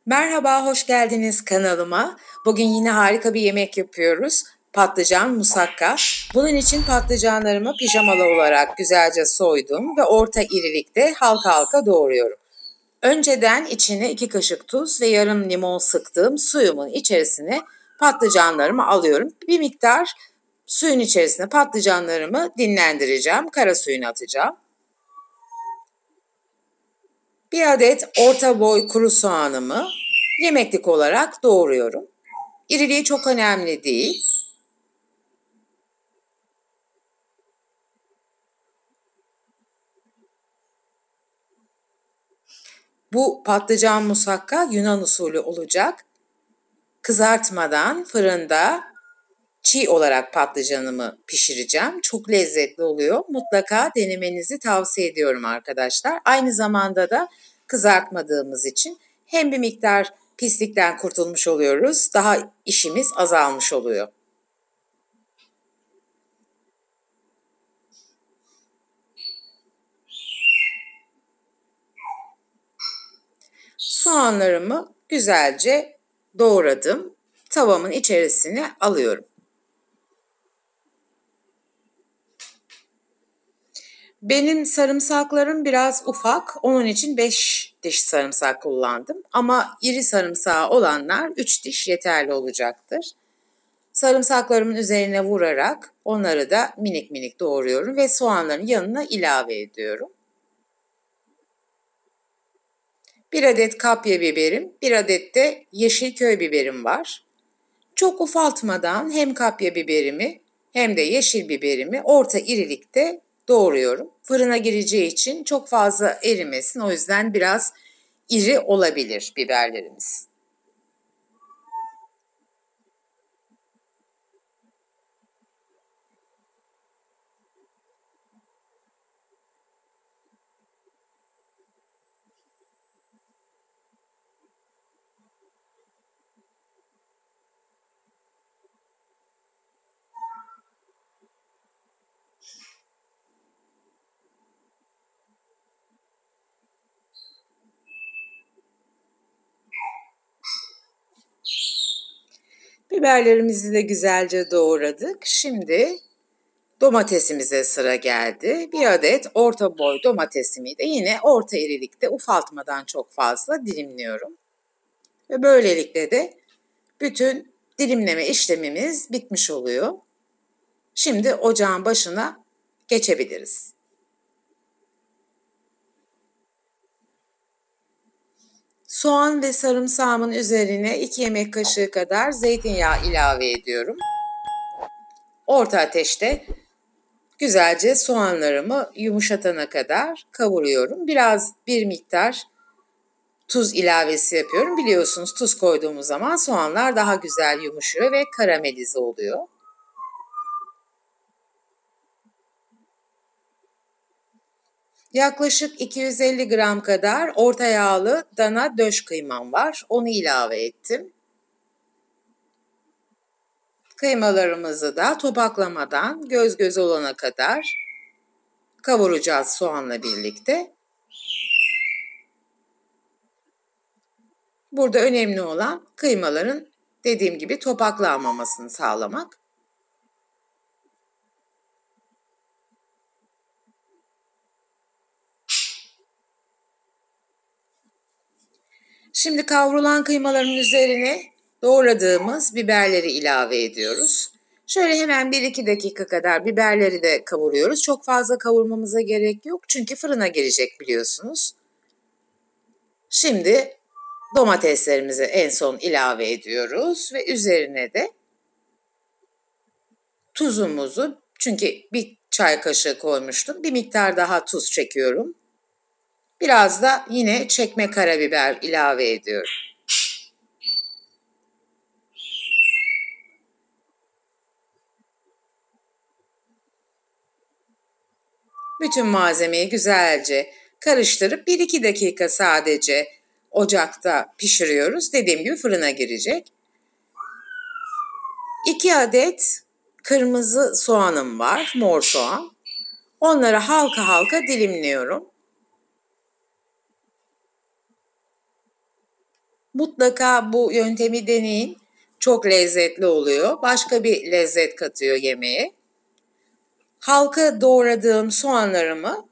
Merhaba, hoş geldiniz kanalıma. Bugün yine harika bir yemek yapıyoruz. Patlıcan musakka. Bunun için patlıcanlarımı pijamalı olarak güzelce soydum ve orta irilikte halka halka doğruyorum. Önceden içine 2 kaşık tuz ve yarım limon sıktığım suyumun içerisine patlıcanlarımı alıyorum. Bir miktar suyun içerisine patlıcanlarımı dinlendireceğim. Kara suyunu atacağım. Bir adet orta boy kuru soğanımı yemeklik olarak doğruyorum. İriliği çok önemli değil. Bu patlıcan musakka Yunan usulü olacak. Kızartmadan fırında çiğ olarak patlıcanımı pişireceğim. Çok lezzetli oluyor. Mutlaka denemenizi tavsiye ediyorum arkadaşlar. Aynı zamanda da kızartmadığımız için hem bir miktar pislikten kurtulmuş oluyoruz, daha işimiz azalmış oluyor. Soğanlarımı güzelce doğradım. Tavamın içerisine alıyorum. Benim sarımsaklarım biraz ufak. Onun için 5 diş sarımsak kullandım. Ama iri sarımsağı olanlar 3 diş yeterli olacaktır. Sarımsaklarımın üzerine vurarak onları da minik minik doğruyorum ve soğanların yanına ilave ediyorum. 1 adet kapya biberim, 1 adet de yeşil köy biberim var. Çok ufaltmadan hem kapya biberimi hem de yeşil biberimi orta irilikte doğruyorum. Fırına gireceği için çok fazla erimesin. O yüzden biraz iri olabilir biberlerimiz. Biberlerimizi de güzelce doğradık. Şimdi domatesimize sıra geldi. 1 adet orta boy domatesimi de yine orta irilikte ufaltmadan çok fazla dilimliyorum. Ve böylelikle de bütün dilimleme işlemimiz bitmiş oluyor. Şimdi ocağın başına geçebiliriz. Soğan ve sarımsağımın üzerine 2 yemek kaşığı kadar zeytinyağı ilave ediyorum. Orta ateşte güzelce soğanlarımı yumuşatana kadar kavuruyorum. Bir miktar tuz ilavesi yapıyorum. Biliyorsunuz tuz koyduğumuz zaman soğanlar daha güzel yumuşuyor ve karamelize oluyor. Yaklaşık 250 gram kadar orta yağlı dana döş kıymam var. Onu ilave ettim. Kıymalarımızı da topaklamadan göz göz olana kadar kavuracağız soğanla birlikte. Burada önemli olan kıymaların dediğim gibi topaklanmamasını sağlamak. Şimdi kavrulan kıymaların üzerine doğradığımız biberleri ilave ediyoruz. Şöyle hemen 1-2 dakika kadar biberleri de kavuruyoruz. Çok fazla kavurmamıza gerek yok çünkü fırına girecek biliyorsunuz. Şimdi domateslerimizi en son ilave ediyoruz ve üzerine de tuzumuzu, çünkü bir çay kaşığı koymuştum, bir miktar daha tuz çekiyorum. Biraz da yine çekme karabiber ilave ediyorum. Bütün malzemeyi güzelce karıştırıp 1-2 dakika sadece ocakta pişiriyoruz. Dediğim gibi fırına girecek. 2 adet kırmızı soğanım var, mor soğan. Onları halka halka dilimliyorum. Mutlaka bu yöntemi deneyin. Çok lezzetli oluyor. Başka bir lezzet katıyor yemeğe. Halka doğradığım soğanlarımı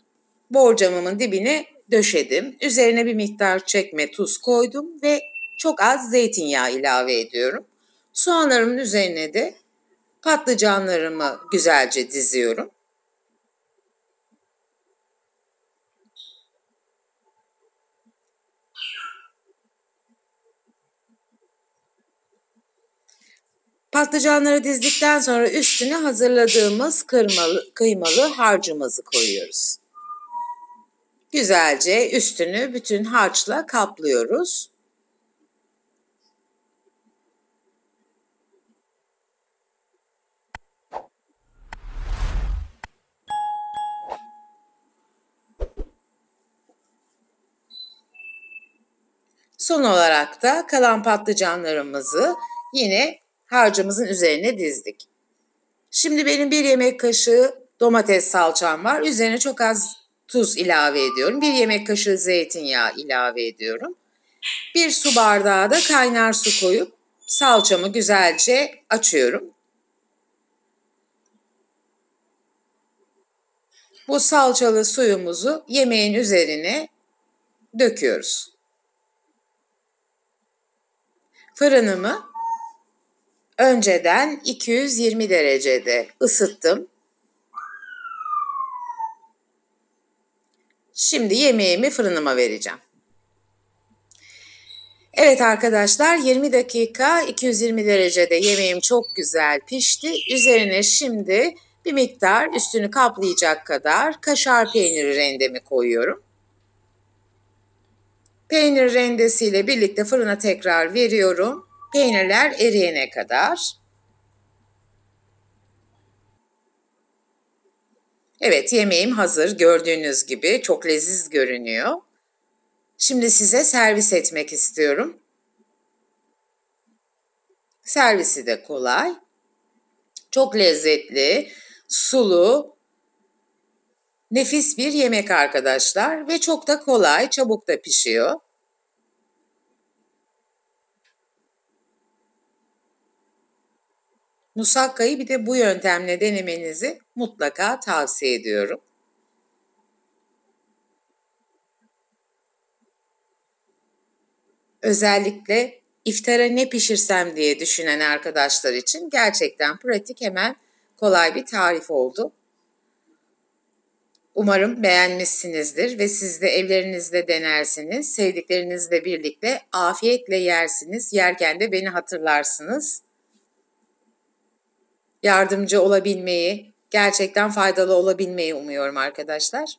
borcamımın dibine döşedim. Üzerine bir miktar çekme tuz koydum ve çok az zeytinyağı ilave ediyorum. Soğanlarımın üzerine de patlıcanlarımı güzelce diziyorum. Patlıcanları dizdikten sonra üstüne hazırladığımız kıymalı harcımızı koyuyoruz. Güzelce üstünü bütün harçla kaplıyoruz. Son olarak da kalan patlıcanlarımızı yine harcımızın üzerine dizdik. Şimdi benim 1 yemek kaşığı domates salçam var. Üzerine çok az tuz ilave ediyorum. 1 yemek kaşığı zeytinyağı ilave ediyorum. 1 su bardağı da kaynar su koyup salçamı güzelce açıyorum. Bu salçalı suyumuzu yemeğin üzerine döküyoruz. Fırınımı önceden 220 derecede ısıttım. Şimdi yemeğimi fırınıma vereceğim. Evet arkadaşlar, 20 dakika 220 derecede yemeğim çok güzel pişti. Üzerine şimdi bir miktar üstünü kaplayacak kadar kaşar peyniri rendemi koyuyorum. Peynir rendesiyle birlikte fırına tekrar veriyorum. Peynirler eriyene kadar. Evet, yemeğim hazır. Gördüğünüz gibi çok leziz görünüyor. Şimdi size servis etmek istiyorum. Servisi de kolay. Çok lezzetli, sulu, nefis bir yemek arkadaşlar ve çok da kolay, çabuk da pişiyor. Musakkayı bir de bu yöntemle denemenizi mutlaka tavsiye ediyorum. Özellikle iftara ne pişirsem diye düşünen arkadaşlar için gerçekten pratik, hemen kolay bir tarif oldu. Umarım beğenmişsinizdir ve siz de evlerinizde denersiniz. Sevdiklerinizle birlikte afiyetle yersiniz. Yerken de beni hatırlarsınız. Yardımcı olabilmeyi, gerçekten faydalı olabilmeyi umuyorum arkadaşlar.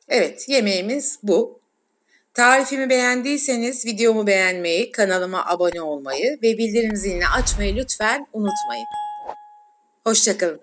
Evet, yemeğimiz bu. Tarifimi beğendiyseniz videomu beğenmeyi, kanalıma abone olmayı ve bildirim zilini açmayı lütfen unutmayın. Hoşça kalın.